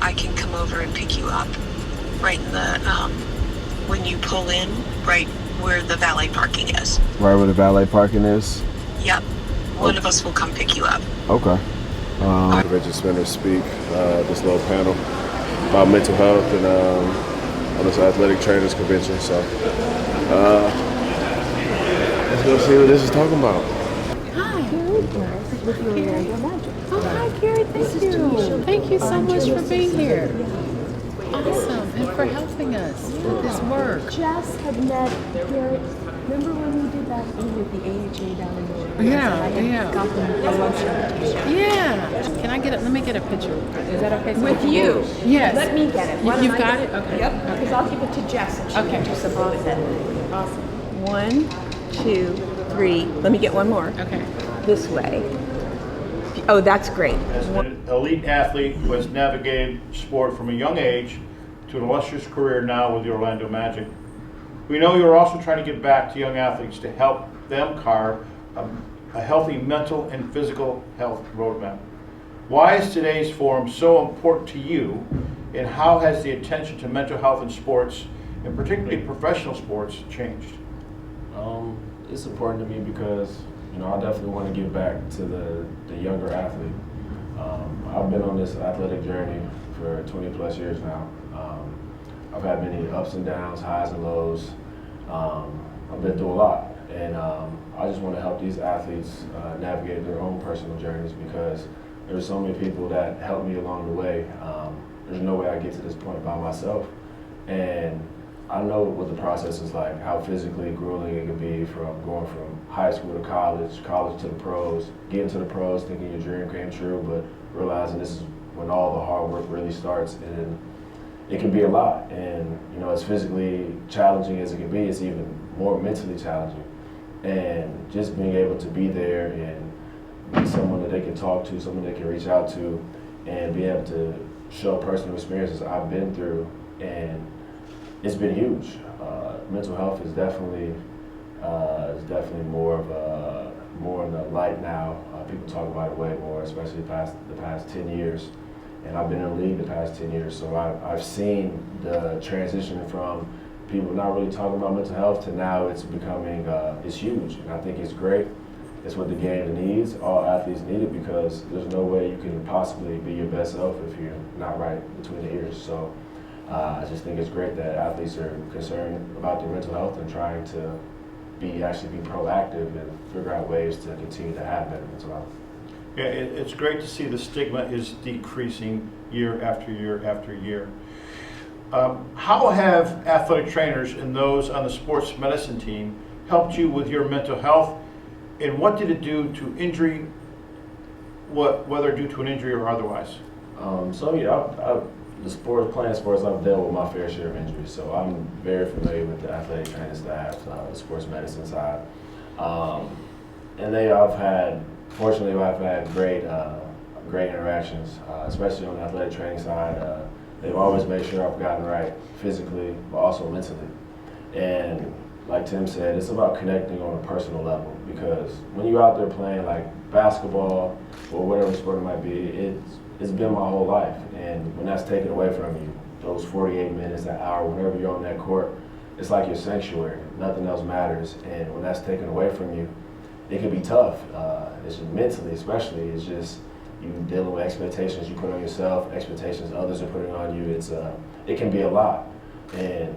I can come over and pick you up right in the, when you pull in, right where the valet parking is. Right where the valet parking is? Yep. One of us will come pick you up. Okay. Convention Spinners speak, this little panel about mental health and on this athletic trainers convention. So let's go see what this is talking about. Hi. Oh, hi, Carrie. Thank you. Thank you so much for being here. Awesome. And for helping us with this work. Jess had met Garrett. Remember when we did that thing with the AHA down in New York? Yeah. Got them a lunch invitation. Yeah. Can I get it? Let me get a picture. Is that okay? With you? Yes. Let me get it. Why don't You've I got get it? Okay. Yep. Because I'll give it to Jess and she Okay. can do something with it. Awesome. 1, 2, 3. Let me get one more. Okay. This way. Oh, that's great. As an elite athlete who has navigated sport from a young age to an illustrious career now with the Orlando Magic, we know you're also trying to give back to young athletes to help them carve a healthy mental and physical health roadmap. Why is today's forum so important to you, and how has the attention to mental health in sports, and particularly professional sports, changed? It's important to me because, you know, I definitely want to give back to the younger athlete. I've been on this athletic journey for 20 plus years now. I've had many ups and downs, highs and lows. I've been through a lot, and I just want to help these athletes navigate their own personal journeys, because there's so many people that helped me along the way. There's no way I get to this point by myself, and I know what the process is like, how physically grueling it can be from going from high school to college, college to the pros, getting to the pros, thinking your dream came true, but realizing this is when all the hard work really starts, and it can be a lot. And you know, as physically challenging as it can be, it's even more mentally challenging. And just being able to be there and be someone that they can talk to, someone they can reach out to, and be able to show personal experiences I've been through, and it's been huge. Mental health is definitely more in the light now. People talk about it way more, especially the past 10 years. And I've been in the league the past 10 years, so I've seen the transition from people not really talking about mental health to now it's becoming, it's huge. And I think it's great. It's what the game needs. All athletes need it, because there's no way you can possibly be your best self if you're not right between the ears. So I just think it's great that athletes are concerned about their mental health and trying to actually be proactive and figure out ways to continue to have better mental health. Yeah, it's great to see the stigma is decreasing year after year after year. How have athletic trainers and those on the sports medicine team helped you with your mental health, and what did it do to injury, whether due to an injury or otherwise? Playing sports, I've dealt with my fair share of injuries, so I'm very familiar with the athletic training staff, the sports medicine side. Fortunately, I've had great interactions, especially on the athletic training side. They've always made sure I've gotten right physically, but also mentally. And like Tim said, it's about connecting on a personal level, because when you're out there playing like basketball or whatever sport it might be, it's been my whole life. And when that's taken away from you, those 48 minutes, that hour, whenever you're on that court, it's like your sanctuary. Nothing else matters. And when that's taken away from you, it can be tough. It's just mentally, especially. It's just you dealing with expectations you put on yourself, expectations others are putting on you. It can be a lot. And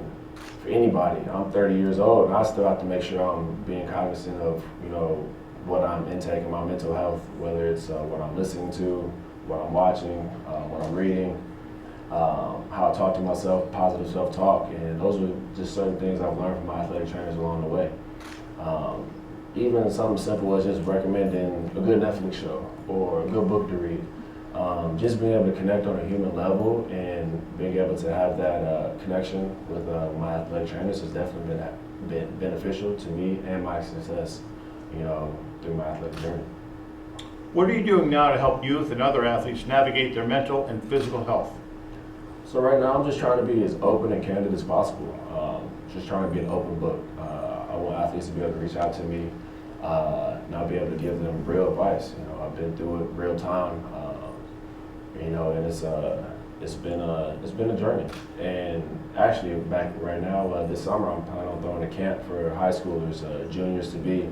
for anybody, I'm 30 years old, and I still have to make sure I'm being cognizant of, you know, what I'm intaking, my mental health, whether it's what I'm listening to, what I'm watching, what I'm reading, how I talk to myself, positive self-talk, and those are just certain things I've learned from my athletic trainers along the way. Even something simple as just recommending a good Netflix show or a good book to read. Just being able to connect on a human level and being able to have that connection with my athletic trainers has definitely been beneficial to me and my success, you know, through my athletic journey. What are you doing now to help youth and other athletes navigate their mental and physical health? So right now I'm just trying to be as open and candid as possible. Just trying to be an open book. I want athletes to be able to reach out to me, and I'll be able to give them real advice. You know, I've been through it real time. You know, and it's been a journey. And actually, back right now, this summer, I'm planning on throwing a camp for high schoolers, juniors to be.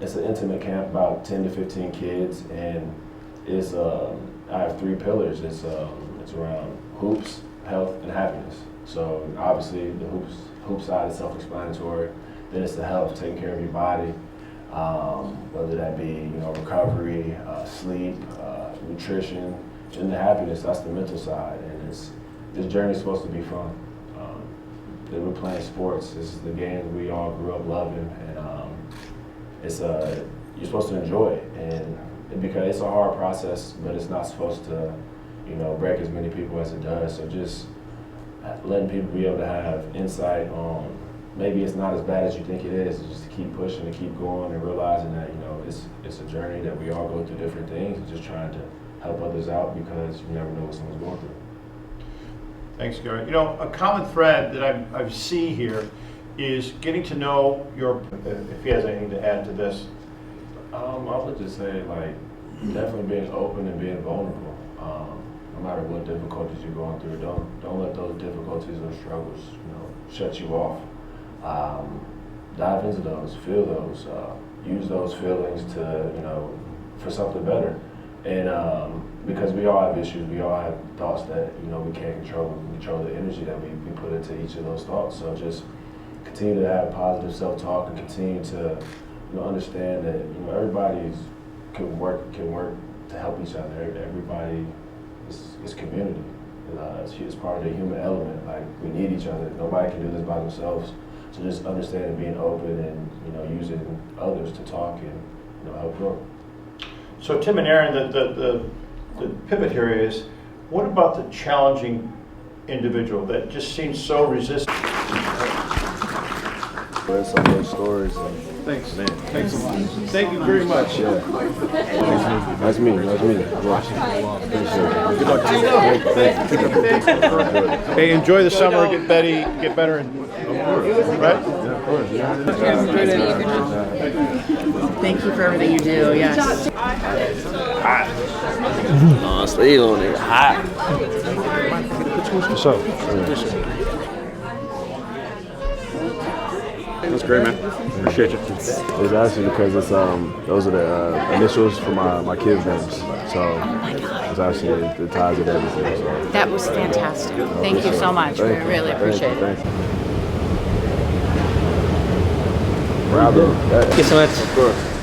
It's an intimate camp, about 10 to 15 kids, and it's I have 3 pillars. It's around hoops, health, and happiness. So obviously, the hoop side is self-explanatory. Then it's the health, taking care of your body, whether that be recovery, sleep, nutrition. And the happiness, that's the mental side. And this journey is supposed to be fun. That we're playing sports. This is the game we all grew up loving, and you're supposed to enjoy it. And because it's a hard process, but it's not supposed to, break as many people as it does. So just letting people be able to have insight on maybe it's not as bad as you think it is. It's just to keep pushing and keep going and realizing that it's a journey that we all go through different things, and just trying to help others out because you never know what someone's going through. Thanks, Gary. A common thread that I see here is getting to know if he has anything to add to this. I would just say, definitely being open and being vulnerable. No matter what difficulties you're going through, don't let those difficulties or struggles, shut you off. Dive into those, feel those, use those feelings to, for something better. And because we all have issues, we all have thoughts that we can't control. We control the energy that we put into each of those thoughts. So just continue to have positive self-talk and continue to understand that everybody can work to help each other. Everybody is community. It's part of the human element. We need each other. Nobody can do this by themselves. So just understanding, being open, and using others to talk and help grow. So Tim and Aaron, the pivot here is, what about the challenging individual that just seems so resistant? There's some good stories. Thanks. Man. Thanks. Thank you very much. Yeah. Nice meeting you. Appreciate it. Good luck to you. Thank you. Hey, enjoy the summer. Get better, and right? Yeah, of course. Thank you for everything you do. Yes. No, speed on it. Hot. What's up? That's great, man. Appreciate you. It's actually because it's those are the initials for my kids' names. So it's actually it ties it everything. So. That was fantastic. Thank you so much. We really appreciate it. Thank you. Bravo. Thank you so much. Of course.